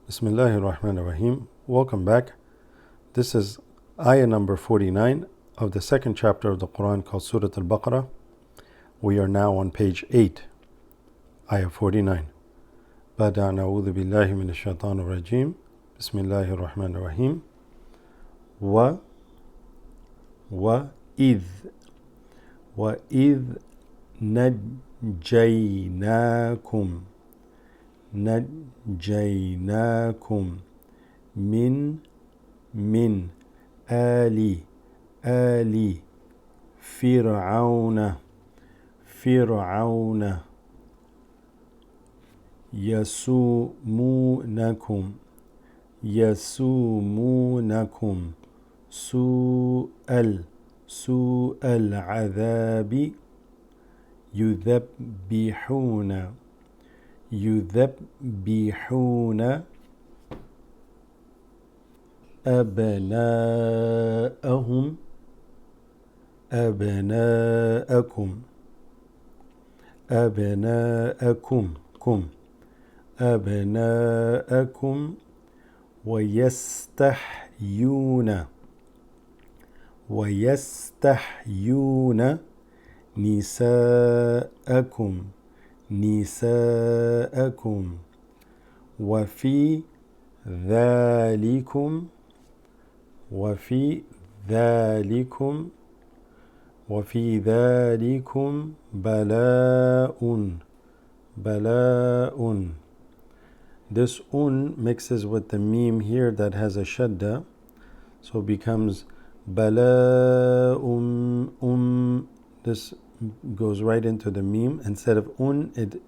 Bismillahir Rahmanir Rahim. Welcome back. This is ayah number 49 of the second chapter of the Quran called Surah Al-Baqarah. We are now on page 8, ayah 49. Bada na'udhu billahi min ash-shaytanir rajim. Bismillahir Rahmanir Rahim. وَإِذْ نَجَّيْنَاكُمْ من آل فرعون يسومونكم سوء العذاب يذبحون أبناءكم ويستحيون نساءكم وفي ذلكم بلاء. This mixes with the meme here that has a shadda, so it becomes bala'um. This goes right into the meme. Instead of it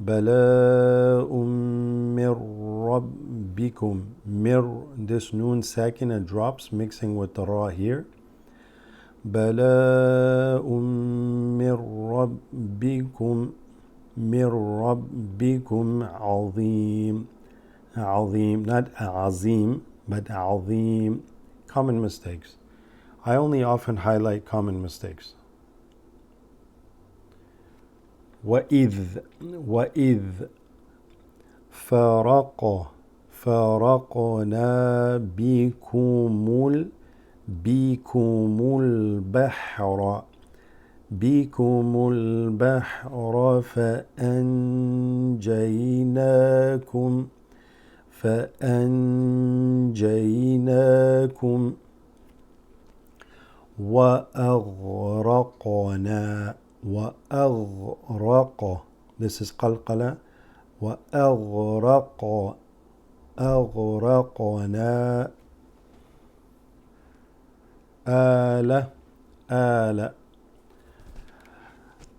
bala'um mir rabbikum. This noon sakina drops, mixing with the ra here. bala'um mir rabbikum azim, not azim, but azim. Common mistakes. I only often highlight common mistakes. وَإِذْ فَرَقْنَا بِكُمُ الْبَحْرَ فأنجيناكم وأغرق. This is قلقلة. أغرقنا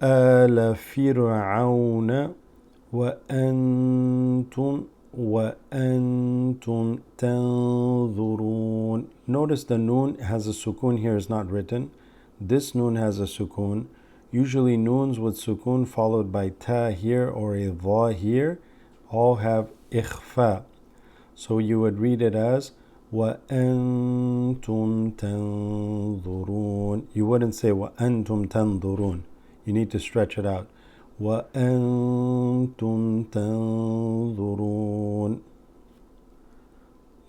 آل فرعون وأنتم تنظرون. Notice the noon has a sukoon here, is not written. This noon has a sukoon. Usually noons with sukoon followed by ta here or a dha here all have ikhfa. So you would read it as وَأَنْتُمْ تَنْظُرُونَ. You wouldn't say وَأَنْتُمْ تَنْظُرُونَ. You need to stretch it out. وَأَنْتُمْ تَنْظُرُونَ.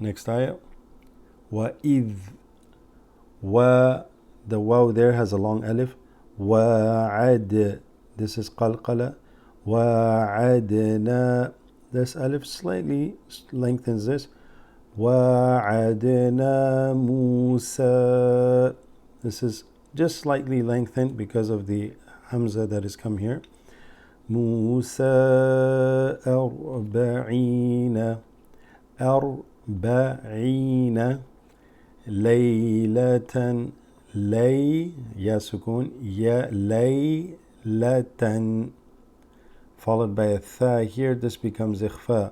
Next ayah. وَإِذْ the waw there has a long alif. وَعَدْ. This is قلقلة. وَعَدْنَا. This alif slightly lengthens this. وَعَدْنَا مُوسَى. This is just slightly lengthened because of the hamza that has come here. مُوسَى أربعين ليلة. Ya sukoon, laylatan, followed by a tha here. This becomes ikhfa.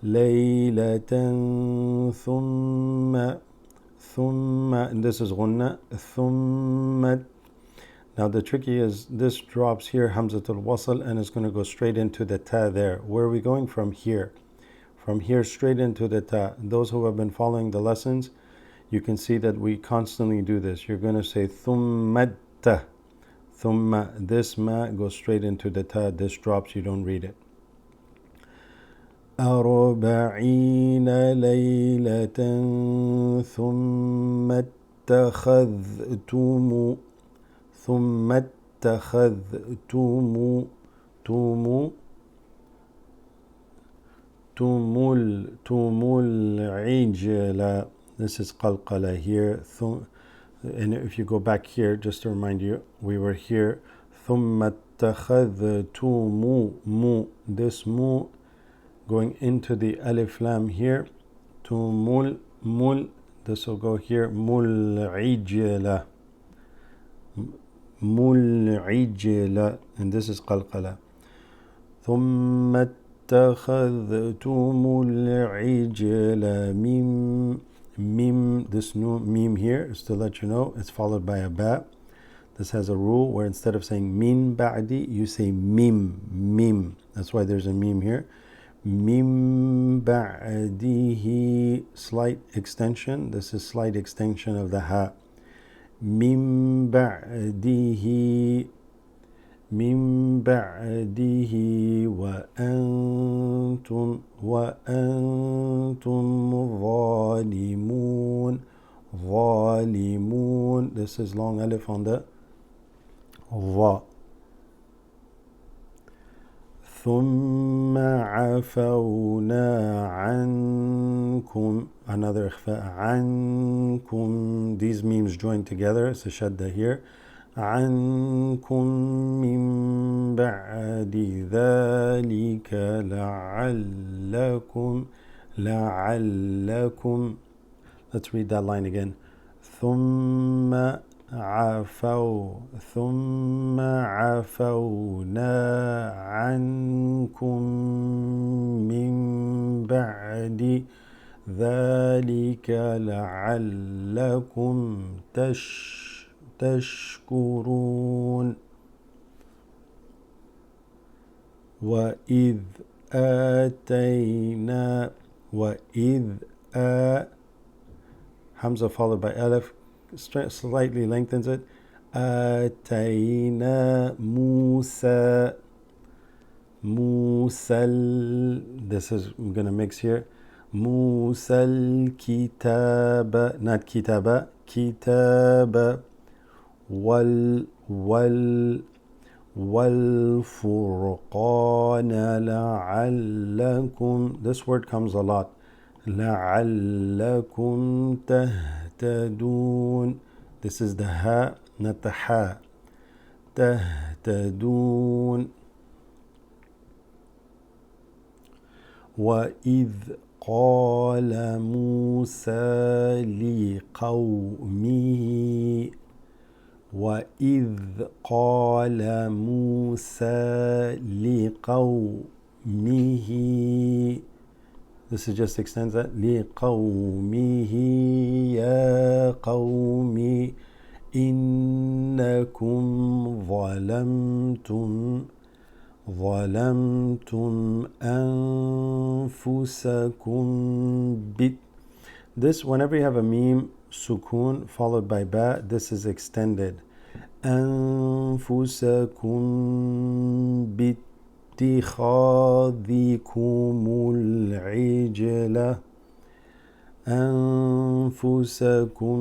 Laylatan thumma, and this is ghunna. Thumma. Now the tricky is this drops here, hamzatul wasl, and it's going to go straight into the ta there. Where are we going from here? From here straight into the ta. Those who have been following the lessons, you can see that we constantly do this. You're going to say thummatta. Thumma. This ma goes straight into the ta. This drops, you don't read it. 40 ليلة ثم اتخذتم تم العجل. This is qalqala here. And if you go back here, just to remind you, we were here. ثم اتخذتم this mu going into the alif lam here. Tumul mul. This will go here. Mul'ijla. Mul'ijla. And this is qalqala. ثم اتخذتم العجل mim. This new mim here is to let you know it's followed by a ba. This has a rule where instead of saying min ba'di, you say mim. That's why there's a mim here. Mim ba'dihi, slight extension. This is slight extension of the ha. Mim ba'dihi wa antum ظالمون. This is long alif on the va. ثم عفونا عنكم. Another إخفاء. عنكم. These memes join together. It's a shadda here. عنكم من بعد ذلك لعلكم. Let's read that line again. ثم عفونا عنكم من بعد ذلك لعلكم تشكرون. وإذ Hamza followed by Alif slightly lengthens it. آتينا موسى. This is, I'm going to mix here. موسى الكتاب, not كتابة, كتاب. والفرقان لعلكم. This word comes a lot. لعلكم تهتدون. This is the ha, not the ha. تهتدون. وإذ قال موسى لقومه. وإذ قال موسى لقومه. This is just extends that. لقومه يا قوم إنكم ظلمتم أنفسكم This, whenever you have a meme sukun followed by ba, this is extended. أنفسكم باتخاذكم العجلة. أنفسكم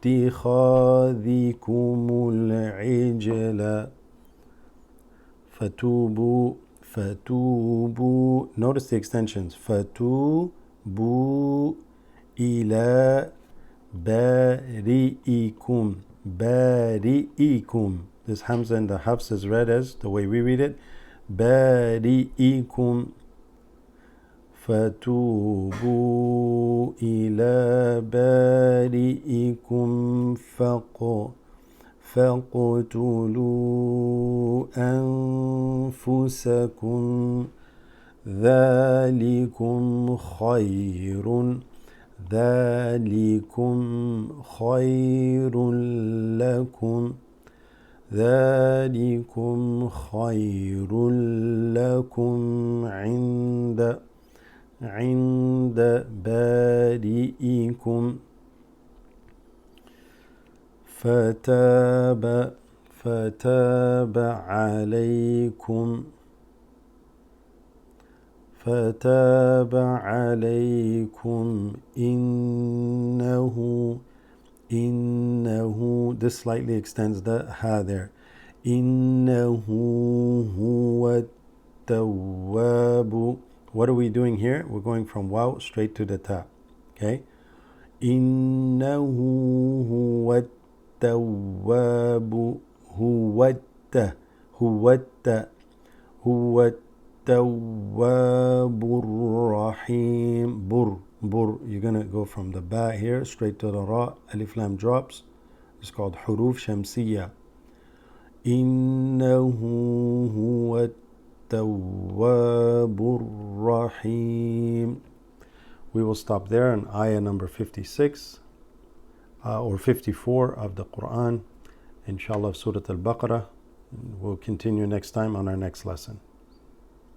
باتخاذكم العجلة. فتوبوا. Notice the extensions. فتوبوا إلى بارئكم. This Hamza in the Hafs is read as the way we read it. بارئكم. فتوبوا إلى بارئكم فاقتلوا أنفسكم ذلكم خير لكم عند بارئكم. فتاب عليكم فتاب عليكم إنه this slightly extends the ha there. إنه هو التواب. What are we doing here? We're going from waw straight to the ta. Okay? إنه هو التواب. هو التواب الرحيم. Bur. You're gonna go from the ba here straight to the ra. Alif lam drops. It's called huruf shamsiyya. إنه هو التواب الرحيم. We will stop there on ayah number 56 or 54 of the Quran. Inshallah, Surah Al-Baqarah. We'll continue next time on our next lesson.